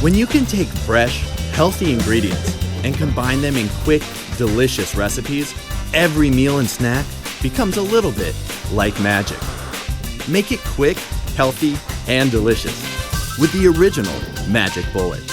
When you can take fresh, healthy ingredients and combine them in quick, delicious recipes, every meal and snack becomes a little bit like magic. Make it quick, healthy, and delicious with the original Magic Bullet.